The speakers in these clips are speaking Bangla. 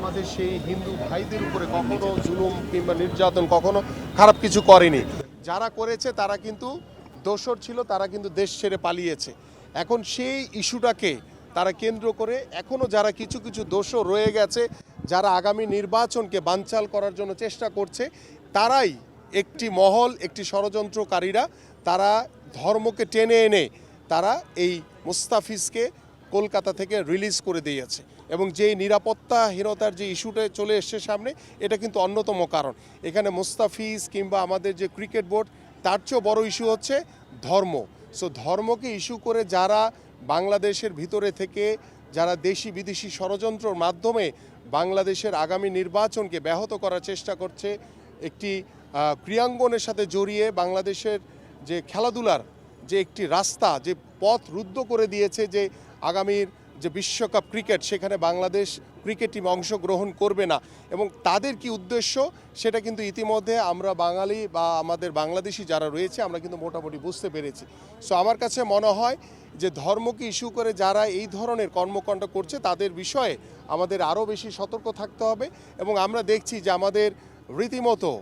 আমাদের সেই হিন্দু ভাইদের উপরে কখনো জুলুম কিংবা নির্যাতন কখনো খারাপ কিছু করেনি। যারা করেছে তারা কিন্তু দোষর ছিল, তারা কিন্তু দেশ ছেড়ে পালিয়েছে। এখন সেই ইস্যুটাকে তারা কেন্দ্র করে এখনও যারা কিছু কিছু দোষও রয়ে গেছে, যারা আগামী নির্বাচনকে বানচাল করার জন্য চেষ্টা করছে, তারাই একটি মহল, একটি ষড়যন্ত্রকারীরা, তারা ধর্মকে টেনে এনে তারা এই মুস্তাফিজকে কলকাতা থেকে রিলিজ করে দিয়েছে। এবং যেই নিরাপত্তাহীনতার যে ইস্যুটা চলে এসছে সামনে, এটা কিন্তু অন্যতম কারণ। এখানে মুস্তাফিজ কিংবা আমাদের যে ক্রিকেট বোর্ড, তার চেয়েও বড় ইস্যু হচ্ছে ধর্ম। সো ধর্মকে ইস্যু করে যারা বাংলাদেশের ভিতরে থেকে যারা দেশি বিদেশি ষড়যন্ত্রের মাধ্যমে বাংলাদেশের আগামী নির্বাচনকে ব্যাহত করার চেষ্টা করছে, একটি ক্রীড়াঙ্গনের সাথে জড়িয়ে বাংলাদেশের যে খেলাধুলার যে একটি রাস্তা, যে পথ রুদ্ধ করে দিয়েছে, যে আগামীর যে বিশ্বকাপ ক্রিকেট, সেখানে বাংলাদেশ ক্রিকেট টিম অংশগ্রহণ করবে না, এবং তাদের কি উদ্দেশ্য সেটা কিন্তু ইতিমধ্যে আমরা বাঙালি বা আমাদের বাংলাদেশি যারা রয়েছে আমরা কিন্তু মোটামুটি বুঝতে পেরেছি। সো আমার কাছে মনে হয় যে ধর্মকে ইস্যু করে যারা এই ধরনের কর্মকাণ্ড করছে তাদের বিষয়ে আমাদের আরও বেশি সতর্ক থাকতে হবে। এবং আমরা দেখছি যে আমাদের রীতিমতো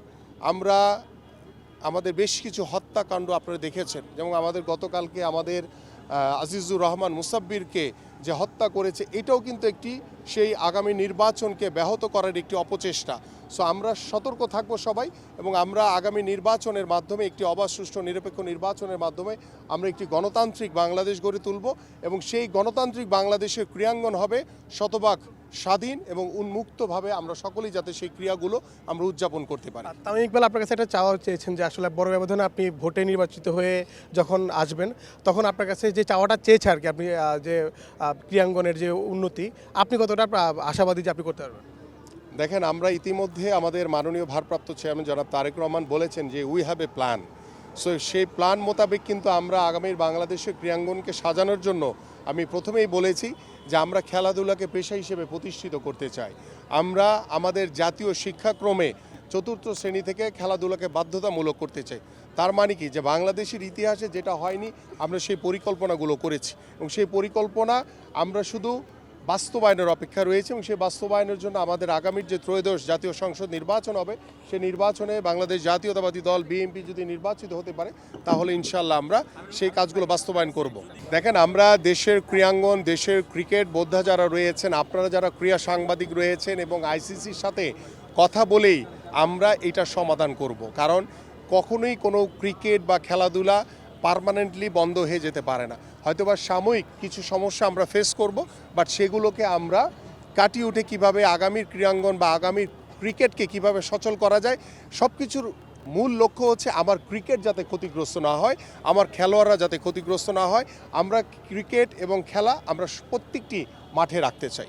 আমাদের বেশ কিছু হত্যাকাণ্ড আপনারা দেখেছেন, যেমন আমাদের গতকালকে আমাদের আজিজুর রহমান মুসাব্বিরকে যে হত্যা করেছে, এটাও কিন্তু একটি সেই আগামী নির্বাচনকে ব্যাহত করার একটি অপচেষ্টা। সো আমরা সতর্ক থাকব সবাই, এবং আমরা আগামী নির্বাচনের মাধ্যমে একটি অবাধ সুষ্ঠু নিরপেক্ষ নির্বাচনের মাধ্যমে আমরা একটি গণতান্ত্রিক বাংলাদেশ গড়ে তুলব, এবং সেই গণতান্ত্রিক বাংলাদেশের ক্রীড়াঙ্গন হবে শতভাগ স্বাধীন এবং উন্মুক্তভাবে আমরা সকলেই যাতে সেই ক্রিয়াগুলো আমরা উদযাপন করতে পারি। তামিম ইকবাল আপনার কাছে একটা চাওয়া চেয়েছেন যে আসলে বড় ব্যবধানে আপনি ভোটে নির্বাচিত হয়ে যখন আসবেন তখন আপনার কাছে যে চাওয়াটা চেয়েছে আর কি, আপনি যে ক্রীড়াঙ্গনের যে উন্নতি, আপনি কতটা আশাবাদী যে আপনি করতে পারবেন? দেখেন, আমরা ইতিমধ্যে আমাদের মাননীয় ভারপ্রাপ্ত চেয়ারম্যান জনাব তারেক রহমান বলেছেন যে we have a plan. So সেই প্ল্যান মোতাবেক কিন্তু আমরা আগামীর বাংলাদেশের ক্রীড়াঙ্গনকে সাজানোর জন্য আমি প্রথমেই বলেছি যে আমরা খেলাধুলাকে পেশা হিসেবে প্রতিষ্ঠিত করতে চাই। আমরা আমাদের জাতীয় শিক্ষাক্রমে চতুর্থ শ্রেণী থেকে খেলাধুলাকে বাধ্যতামূলক করতে চাই। তার মানে কি, যে বাংলাদেশের ইতিহাসে যেটা হয়নি আমরা সেই পরিকল্পনাগুলো করেছি, এবং সেই পরিকল্পনা আমরা শুধু বাস্তবায়নের অপেক্ষা রয়েছে। এবং সেই বাস্তবায়নের জন্য আমাদের আগামীর যে ত্রয়োদশ জাতীয় সংসদ নির্বাচন হবে, সেই নির্বাচনে বাংলাদেশ জাতীয়তাবাদী দল বিএনপি যদি নির্বাচিত হতে পারে, তাহলে ইনশাল্লাহ আমরা সেই কাজগুলো বাস্তবায়ন করব। দেখেন, আমরা দেশের ক্রীড়াঙ্গন, দেশের ক্রিকেট বোদ্ধা যারা রয়েছেন, আপনারা যারা ক্রীড়া সাংবাদিক রয়েছেন, এবং আইসিসির সাথে কথা বলেই আমরা এটা সমাধান করব। কারণ কখনোই কোনো ক্রিকেট বা খেলাধুলা পার্মানেন্টলি বন্ধ হয়ে যেতে পারে না। হয়তোবা সাময়িক কিছু সমস্যা আমরা ফেস করব, বাট সেগুলোকে আমরা কাটিয়ে উঠে কীভাবে আগামীর ক্রীড়াঙ্গন বা আগামীর ক্রিকেটকে কিভাবে সচল করা যায়, সব কিছুর মূল লক্ষ্য হচ্ছে আমার ক্রিকেট যাতে ক্ষতিগ্রস্ত না হয়, আমার খেলোয়াড়রা যাতে ক্ষতিগ্রস্ত না হয়। আমরা ক্রিকেট এবং খেলা আমরা প্রত্যেকটি মাঠে রাখতে চাই।